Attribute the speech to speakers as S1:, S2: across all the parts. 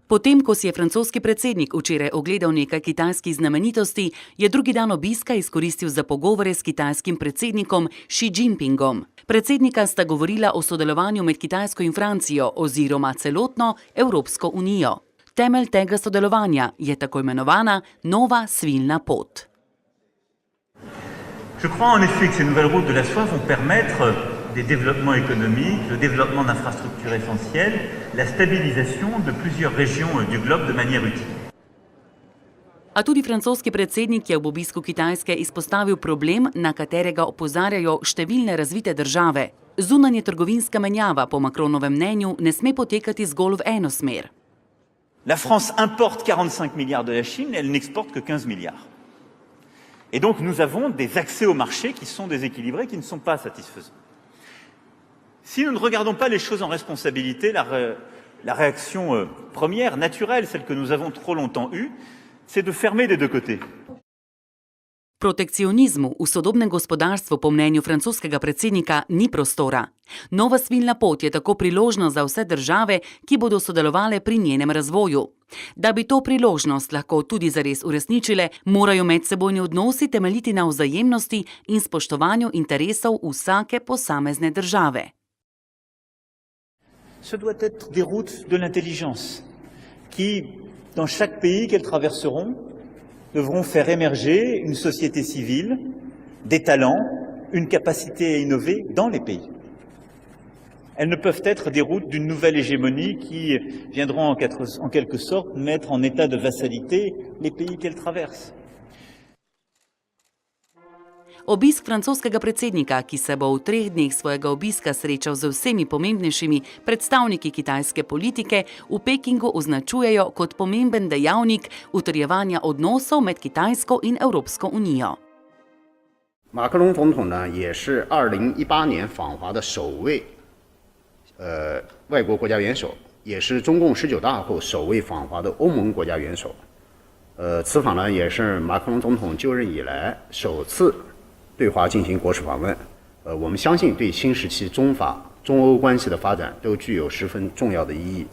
S1: Potem, ko si je francoski predsednik včeraj ogledal nekaj kitajskih znamenitosti, je drugi dan obiska izkoristil za pogovore s kitajskim predsednikom Xi Jinpingom. Predsednika sta govorila o sodelovanju med Kitajsko in Francijo oziroma celotno Evropsko unijo. Temelj tega sodelovanja je tako imenovana nova svilna pot.
S2: Je crois en effet que ces nouvelles routes de la soie vont permettre des développements économiques, le développement d'infrastructures essentielles, la stabilisation de plusieurs régions du globe de manière utile.
S1: A tudi francoski predsednik je ob obisku Kitajske izpostavil problem, na katerega opozarjajo številne razvite države. Zunanje trgovinska menjava po Macronovem mnenju ne sme potekati zgolj v eno smer.
S2: La France importe 45 milliards de la Chine, elle n'exporte que 15 milliards. Et donc nous avons des accès au marché qui sont déséquilibrés, qui ne sont pas satisfaisants. Si nous ne regardons pas les choses en responsabilité, la réaction première, naturelle, celle que nous avons trop longtemps eue, c'est de fermer des deux côtés.
S1: Protekcionizmu v sodobnem gospodarstvu po mnenju francoskega predsednika ni prostora. Nova svilna pot je tako priložnost za vse države, ki bodo sodelovale pri njenem razvoju. Da bi to priložnost lahko tudi zares uresničile, morajo medsebojni odnosi temeljiti na vzajemnosti in spoštovanju interesov vsake posamezne države.
S2: Ce doit être des routes de l'intelligence qui, dans chaque pays qu'elles traverseront, devront faire émerger une société civile, des talents, une capacité à innover dans les pays. Elles ne peuvent être des routes d'une nouvelle hégémonie qui viendront en quelque sorte mettre en état de vassalité les pays qu'elles traversent.
S1: Obisk francoskega predsednika, ki se bo v 3 dneh svojega obiska srečal z vsemi pomembnejšimi predstavniki kitajske politike, v Pekingu označujejo kot pomemben dejavnik utrjevanja odnosov med Kitajsko in Evropsko unijo.
S3: 马克龙总统呢，也是2018年访华的首位外国国家元首，也是中共19大后首位访华的欧盟国家元首。此访呢，也是马克龙总统就任以来首次对华进行国事访问，我们相信对新时期中法、中欧关系的发展都具有十分重要的意义。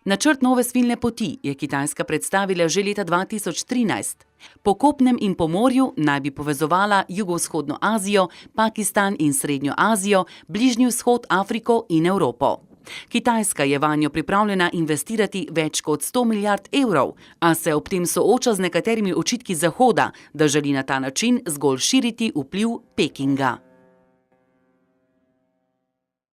S1: Načrt nove svilne poti je Kitajska predstavila že leta 2013. Po kopnem in po morju naj bi povezovala jugovzhodno Azijo, Pakistan in Srednjo Azijo, Bližnji vzhod, Afriko in Evropo. Kitajska je vanjo pripravljena investirati več kot 100 milijard evrov, a se ob tem sooča z nekaterimi očitki Zahoda, da želi na ta način zgolj širiti vpliv Pekinga.